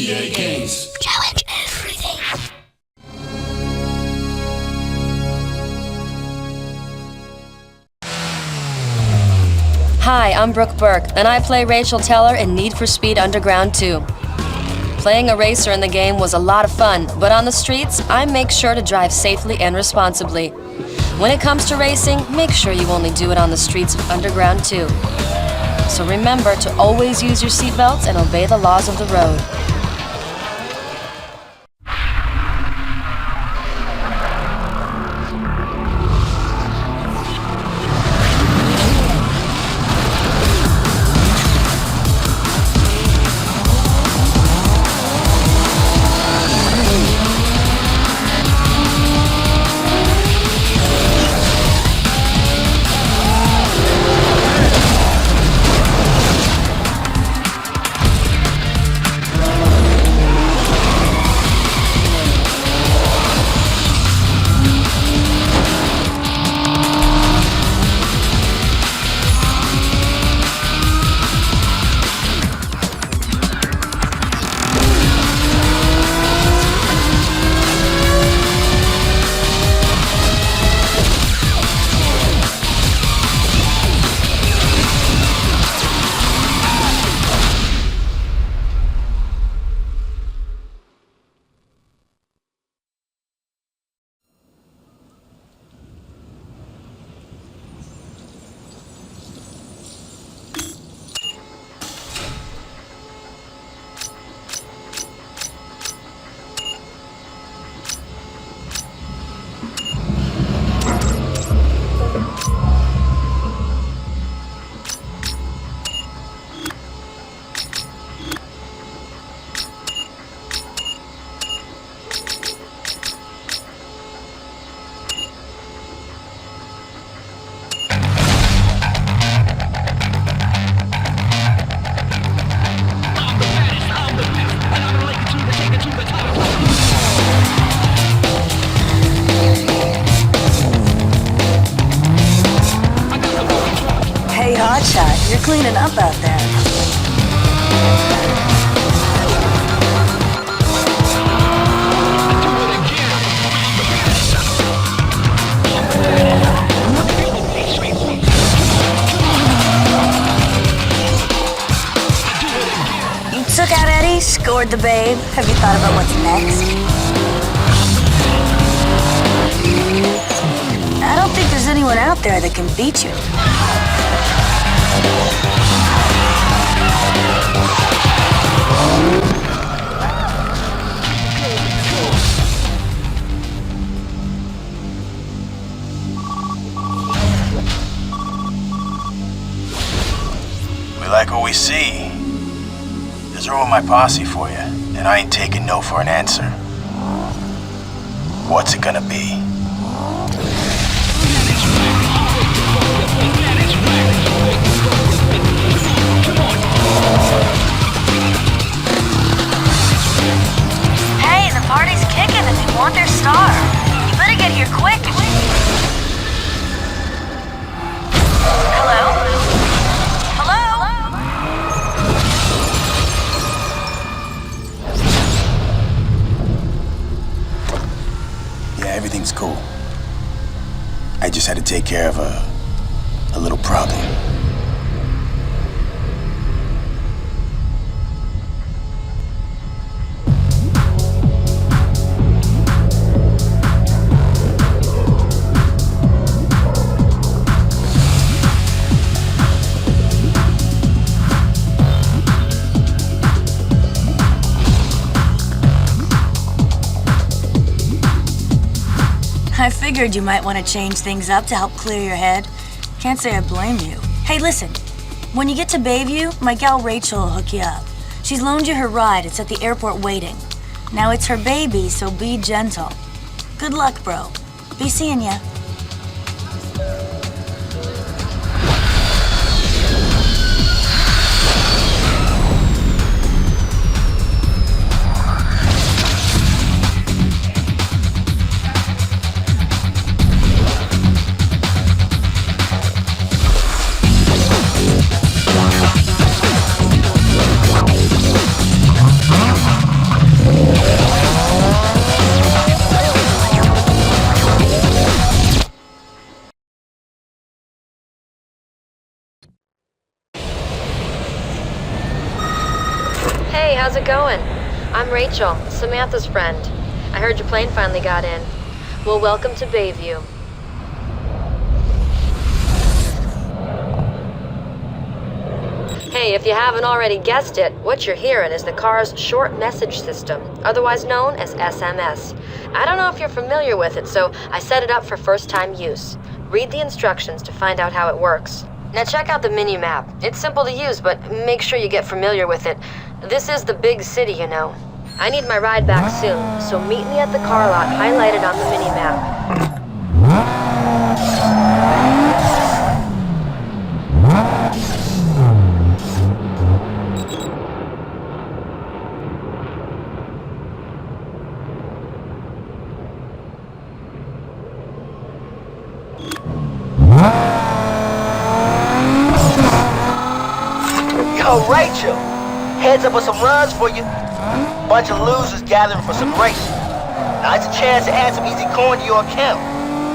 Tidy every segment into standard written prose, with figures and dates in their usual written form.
GTA games. Challenge everything. Hi, I'm Brooke Burke, and I play Rachel Teller in Need for Speed Underground 2. Playing a racer in the game was a lot of fun, but on the streets, I make sure to drive safely and responsibly. When it comes to racing, make sure you only do it on the streets of Underground 2. So remember to always use your seatbelts and obey the laws of the road. Hey, Hotshot, you're cleaning up out there. You took out Eddie, scored the babe. Have you thought about what's next? I don't think there's anyone out there that can beat you. We like what we see. There's room in my posse for you, and I ain't taking no for an answer. What's it gonna be? Hey, the party's kicking and they want their star. You better get here quick. Hello? Hello? Yeah, everything's cool. I just had to take care of a little problem. I figured you might want to change things up to help clear your head. Can't say I blame you. Hey, listen. When you get to Bayview, my gal Rachel will hook you up. She's loaned you her ride. It's at the airport waiting. Now it's her baby, so be gentle. Good luck, bro. Be seeing ya. Hey, how's it going? I'm Rachel, Samantha's friend. I heard your plane finally got in. Well, welcome to Bayview. Hey, if you haven't already guessed it, what you're hearing is the car's short message system, otherwise known as SMS. I don't know if you're familiar with it, so I set it up for first-time use. Read the instructions to find out how it works. Now check out the mini-map. It's simple to use, but make sure you get familiar with it. This is the big city, you know. I need my ride back soon, so meet me at the car lot highlighted on the mini-map. Yo, Rachel, heads up with some runs for you. Bunch of losers gathering for some race. Now it's a chance to add some easy coin to your account.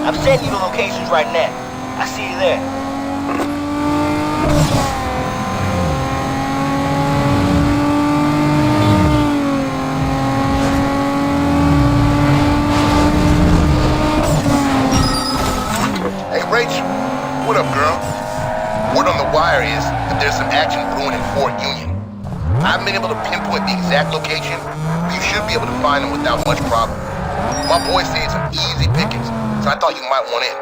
I'm sending you the locations right now. I see you there. Hey, Rachel. What up, girl? Word on the wire is that there's some action brewing in Fort Union. I haven't been able to pinpoint the exact location, but you should be able to find them without much problem. My boys say it's some easy pickings, so I thought you might want in.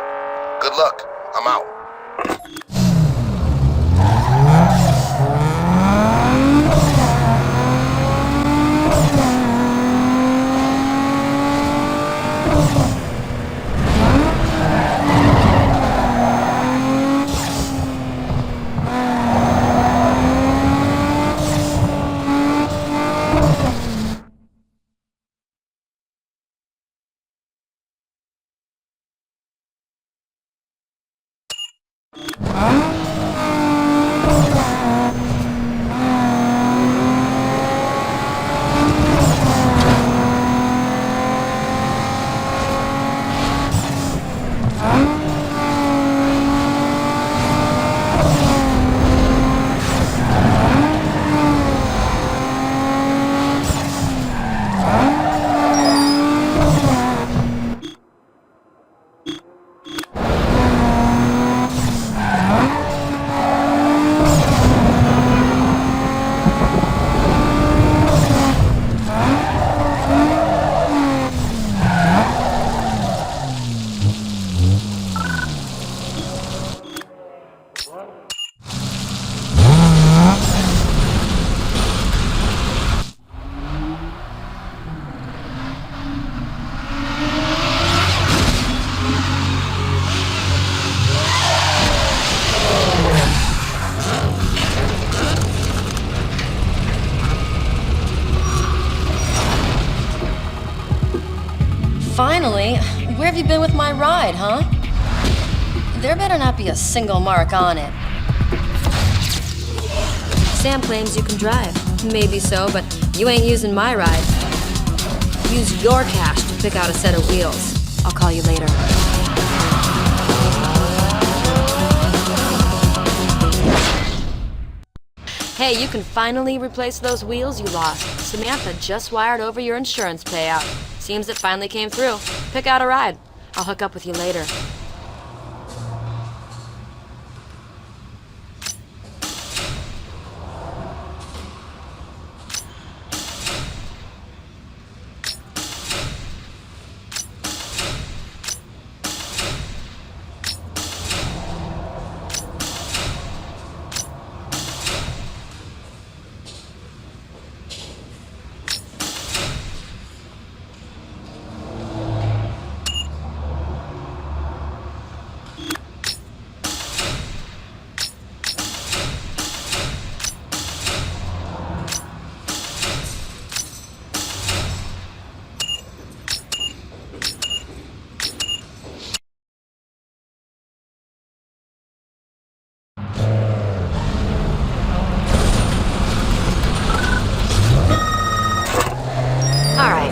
Good luck. I'm out. Finally, where have you been with my ride, huh? There better not be a single mark on it. Sam claims you can drive. Maybe so, but you ain't using my ride. Use your cash to pick out a set of wheels. I'll call you later. Hey, you can finally replace those wheels you lost. Samantha just wired over your insurance payout. Seems it finally came through. Pick out a ride. I'll hook up with you later.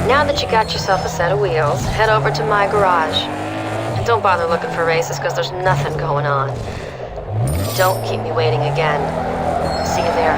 Now that you got yourself a set of wheels, head over to my garage. And don't bother looking for races, because there's nothing going on. Don't keep me waiting again. See you there.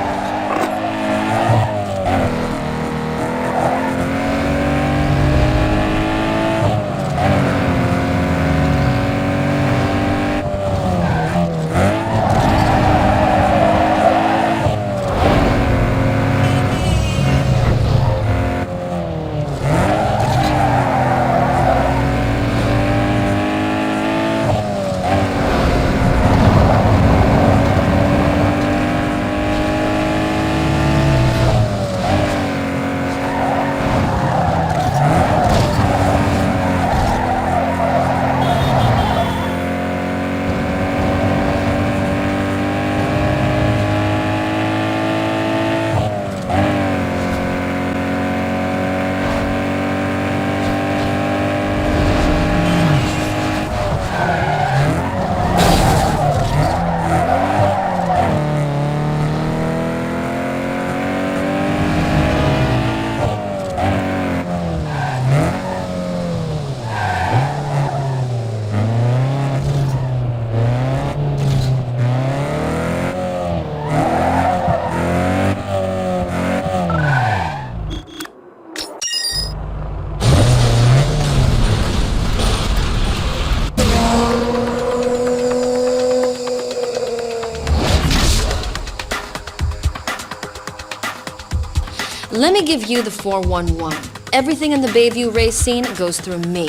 me give you the 411. Everything in the Bayview race scene goes through me.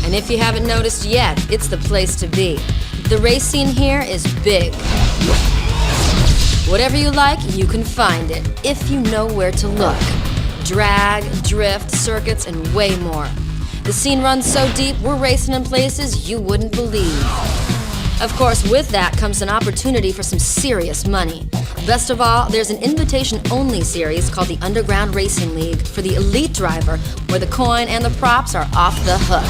And if you haven't noticed yet, it's the place to be. The race scene here is big. Whatever you like, you can find it, if you know where to look. Drag, drift, circuits, and way more. The scene runs so deep, we're racing in places you wouldn't believe. Of course, with that comes an opportunity for some serious money. Best of all, there's an invitation-only series called the Underground Racing League for the elite driver, where the coin and the props are off the hook.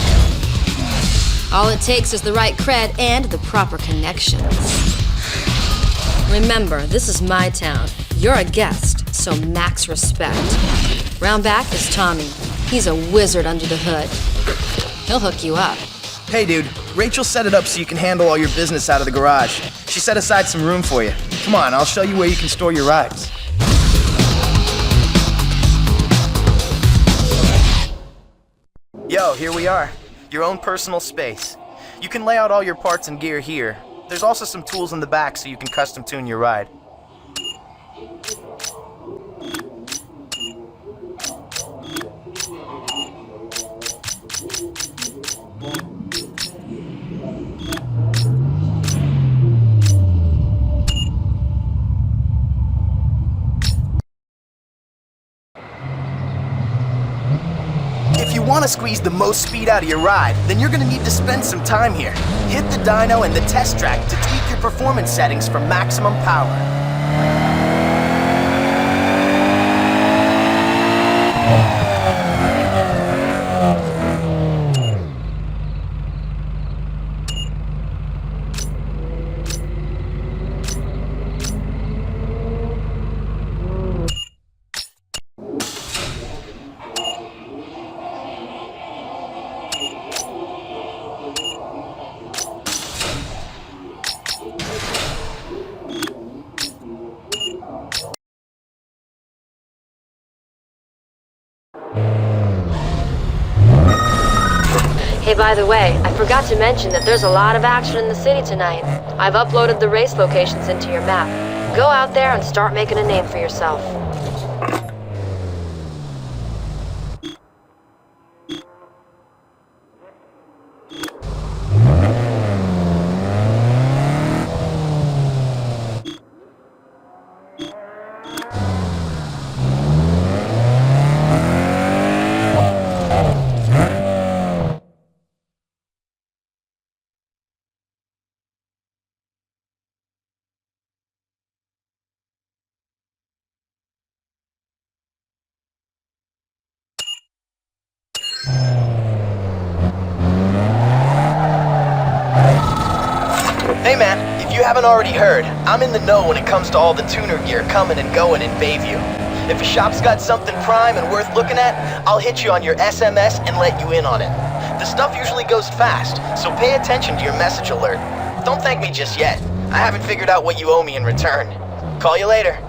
All it takes is the right cred and the proper connections. Remember, this is my town. You're a guest, so max respect. Round back is Tommy. He's a wizard under the hood. He'll hook you up. Hey dude, Rachel set it up so you can handle all your business out of the garage. She set aside some room for you. Come on, I'll show you where you can store your rides. Yo, here we are. Your own personal space. You can lay out all your parts and gear here. There's also some tools in the back so you can custom tune your ride. If you want to squeeze the most speed out of your ride, then you're going to need to spend some time here. Hit the dyno and the test track to tweak your performance settings for maximum power. Hey, by the way, I forgot to mention that there's a lot of action in the city tonight. I've uploaded the race locations into your map. Go out there and start making a name for yourself. Hey man, if you haven't already heard, I'm in the know when it comes to all the tuner gear coming and going in Bayview. If a shop's got something prime and worth looking at, I'll hit you on your SMS and let you in on it. The stuff usually goes fast, so pay attention to your message alert. Don't thank me just yet. I haven't figured out what you owe me in return. Call you later.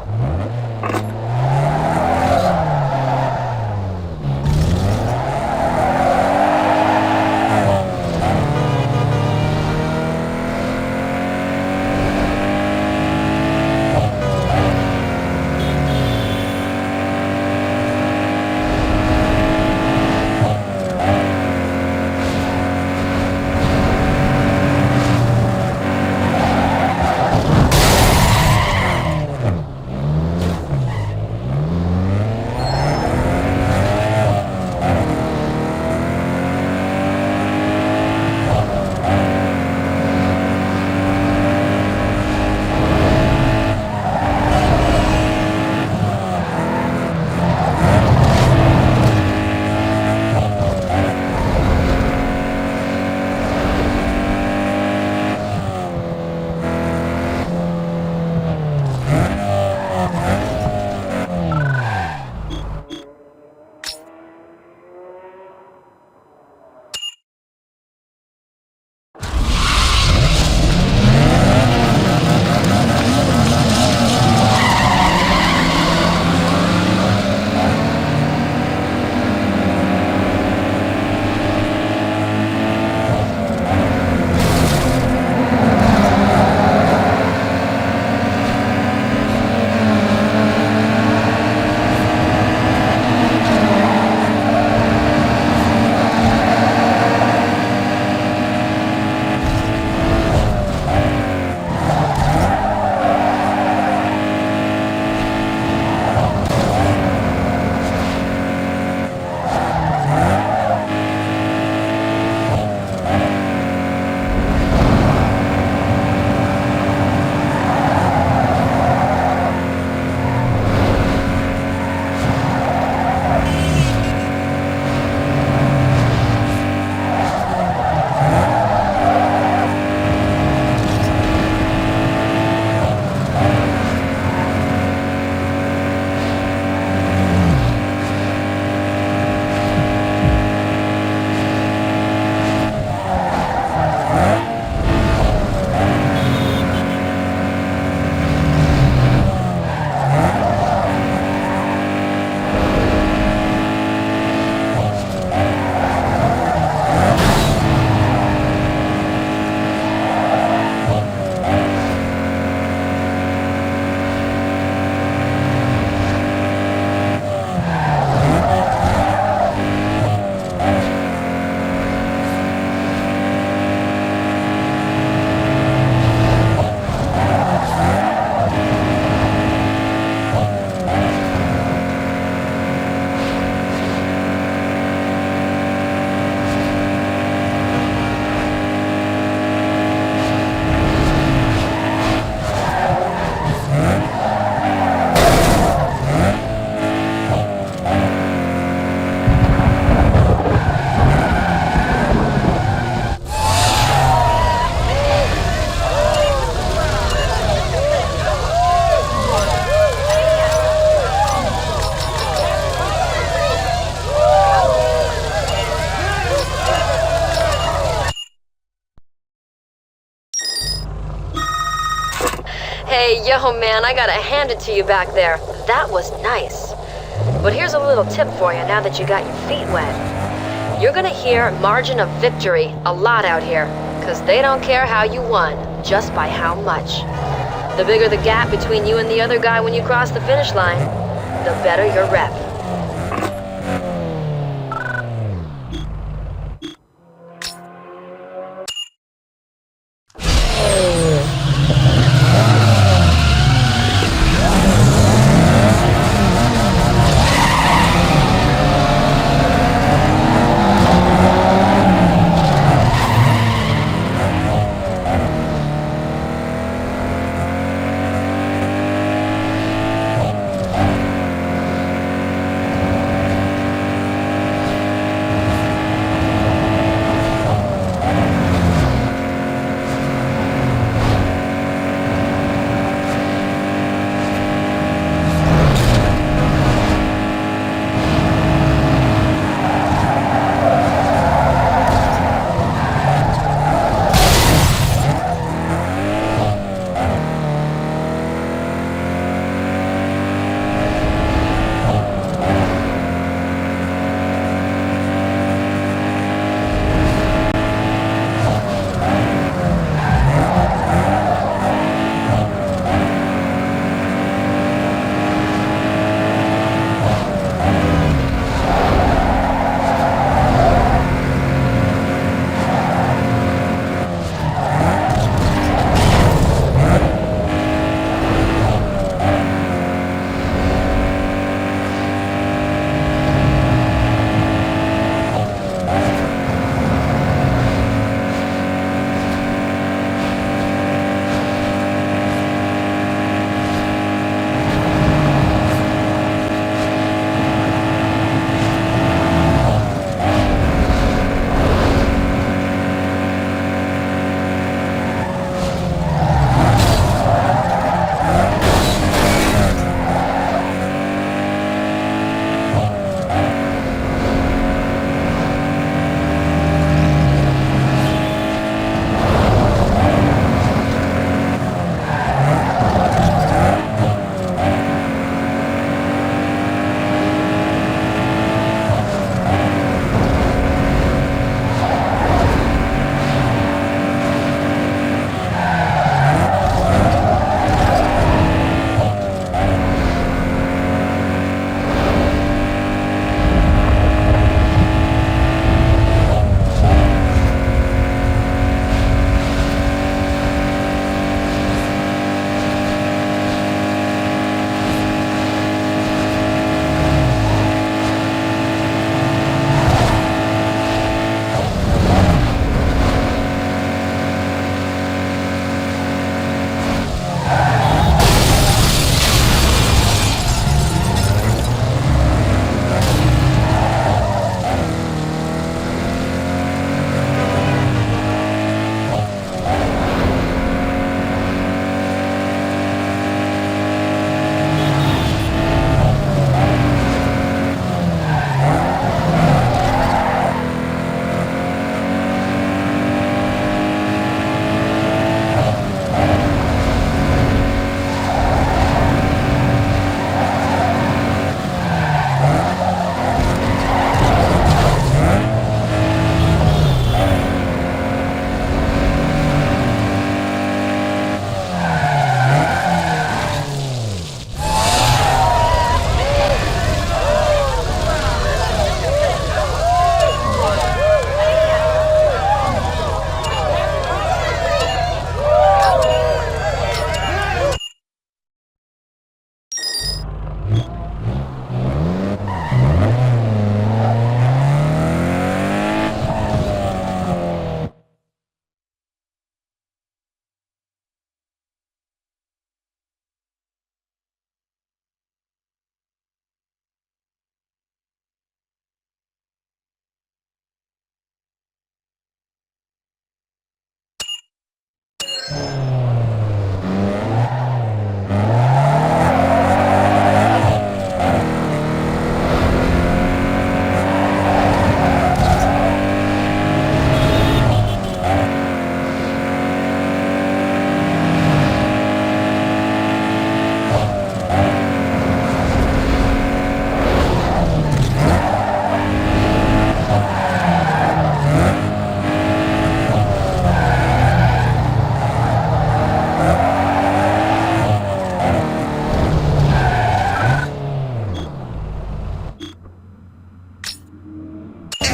Yo, man, I gotta hand it to you back there. That was nice. But here's a little tip for you now that you got your feet wet. You're gonna hear margin of victory a lot out here, because they don't care how you won, just by how much. The bigger the gap between you and the other guy when you cross the finish line, the better your rep.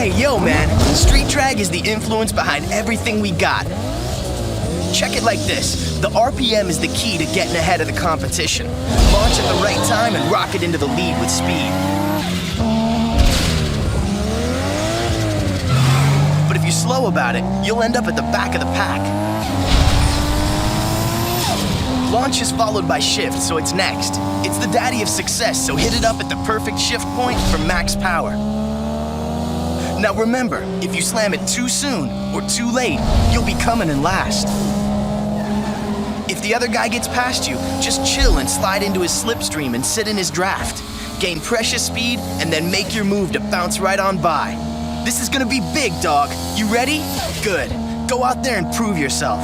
Hey, yo, man. Street drag is the influence behind everything we got. Check it like this. The RPM is the key to getting ahead of the competition. Launch at the right time and rocket into the lead with speed. But if you're slow about it, you'll end up at the back of the pack. Launch is followed by shift, so it's next. It's the daddy of success, so hit it up at the perfect shift point for max power. Now remember, if you slam it too soon or too late, you'll be coming in last. If the other guy gets past you, just chill and slide into his slipstream and sit in his draft. Gain precious speed and then make your move to bounce right on by. This is gonna be big, dog. You ready? Good. Go out there and prove yourself.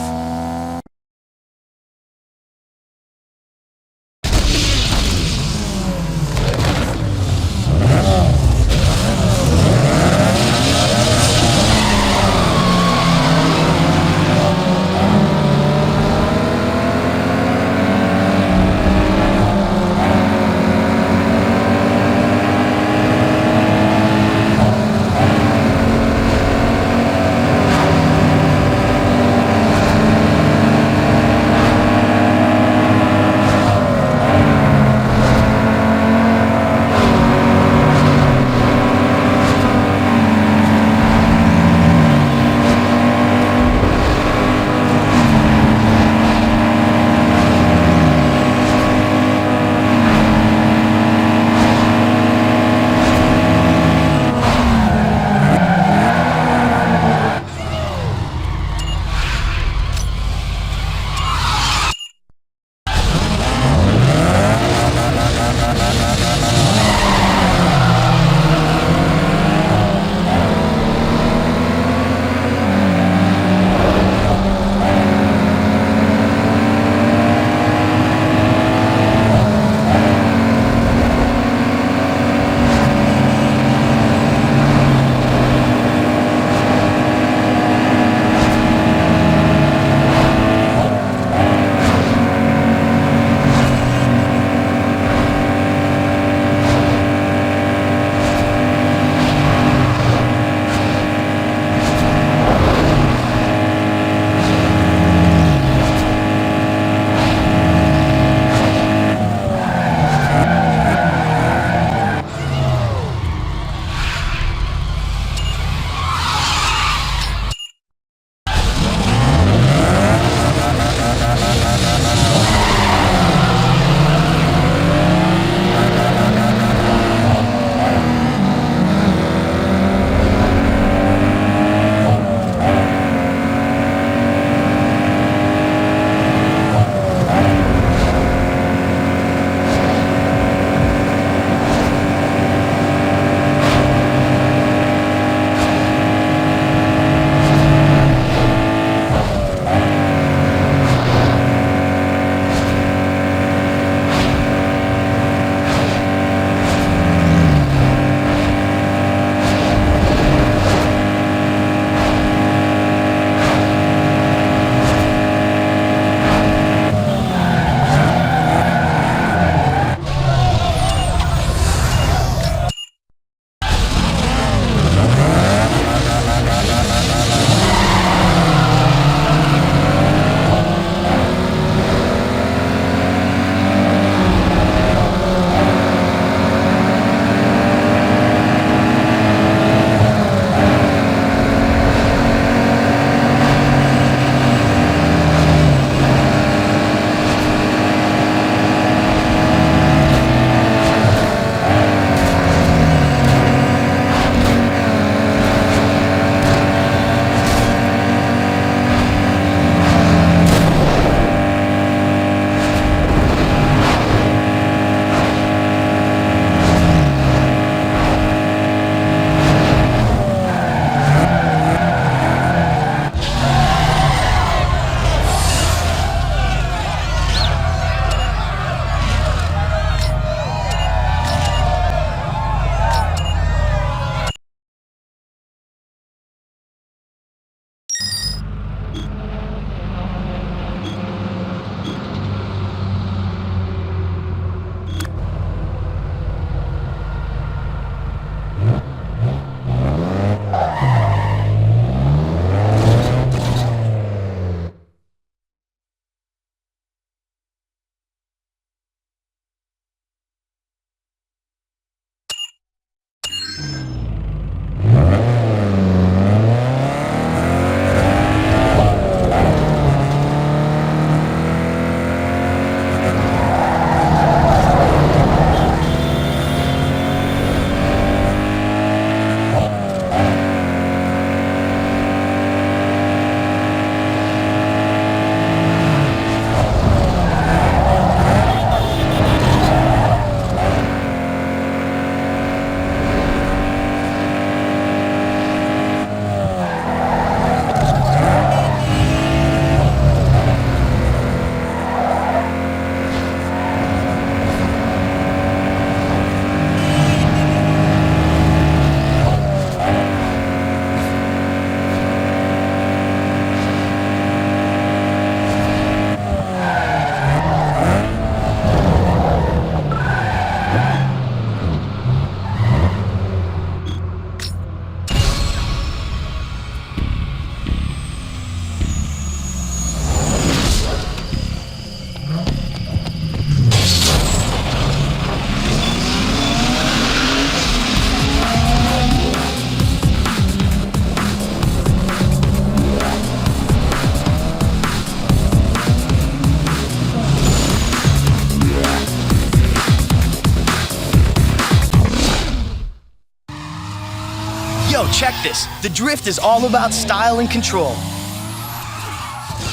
Yo, check this. The drift is all about style and control.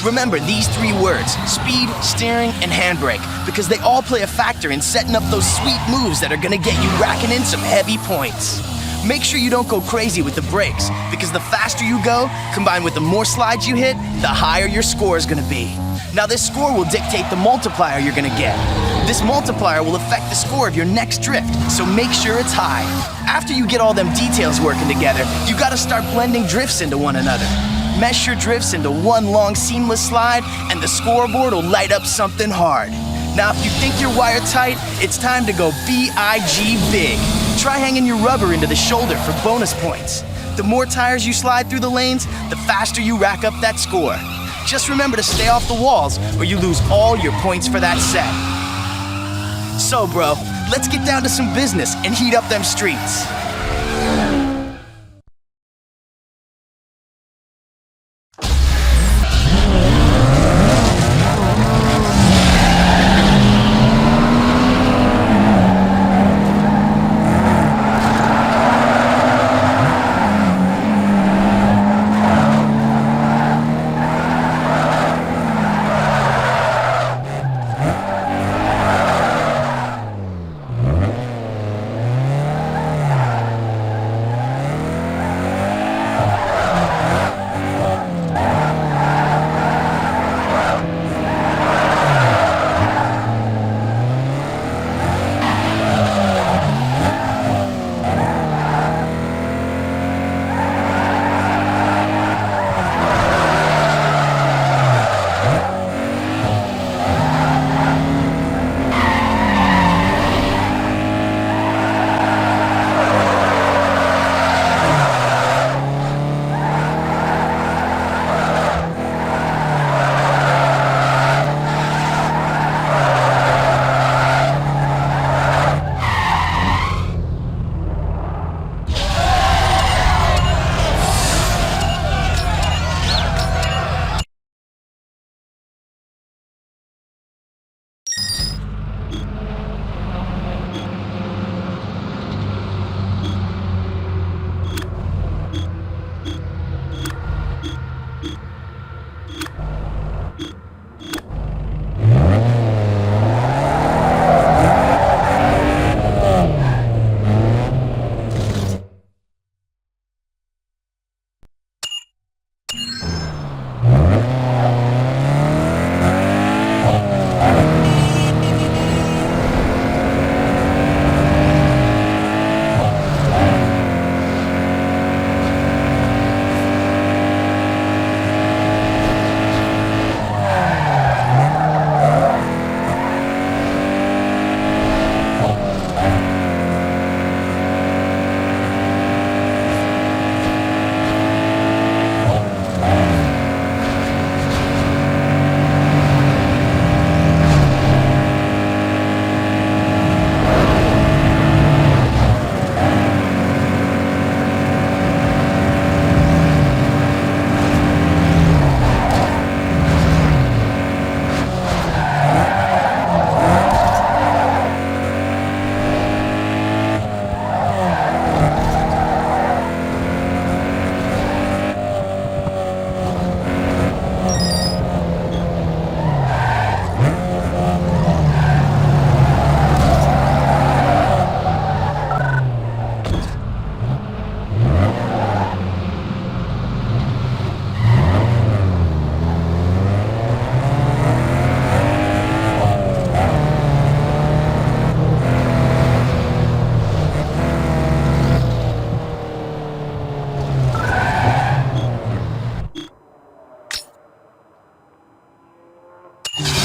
Remember these 3 words: speed, steering, and handbrake, because they all play a factor in setting up those sweet moves that are gonna get you racking in some heavy points. Make sure you don't go crazy with the brakes, because the faster you go, combined with the more slides you hit, the higher your score is gonna be. Now this score will dictate the multiplier you're gonna get. This multiplier will affect the score of your next drift, so make sure it's high. After you get all them details working together, you gotta start blending drifts into one another. Mesh your drifts into one long seamless slide, and the scoreboard will light up something hard. Now if you think you're wired-tight, it's time to go B-I-G big. Try hanging your rubber into the shoulder for bonus points. The more tires you slide through the lanes, the faster you rack up that score. Just remember to stay off the walls, or you lose all your points for that set. So bro, let's get down to some business and heat up them streets.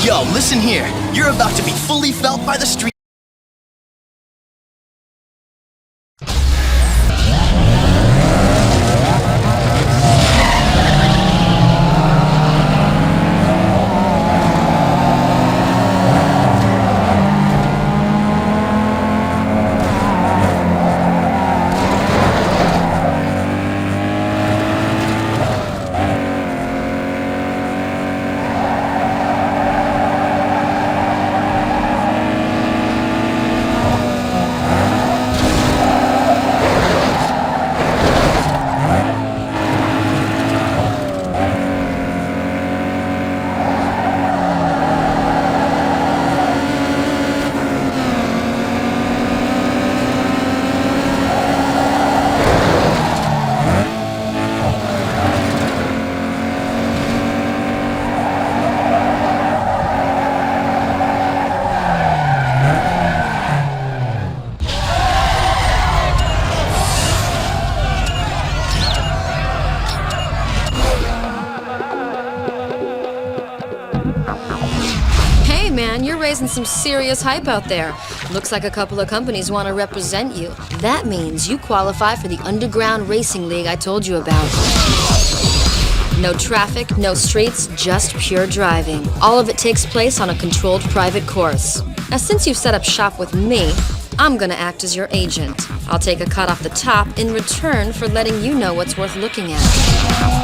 Yo, listen here. You're about to be fully felt by the street. some serious hype out there. Looks like a couple of companies want to represent you. That means you qualify for the underground racing league I told you about. No traffic, no streets, just pure driving. All of it takes place on a controlled private course. Now, since you've set up shop with me, I'm gonna act as your agent. I'll take a cut off the top in return for letting you know what's worth looking at.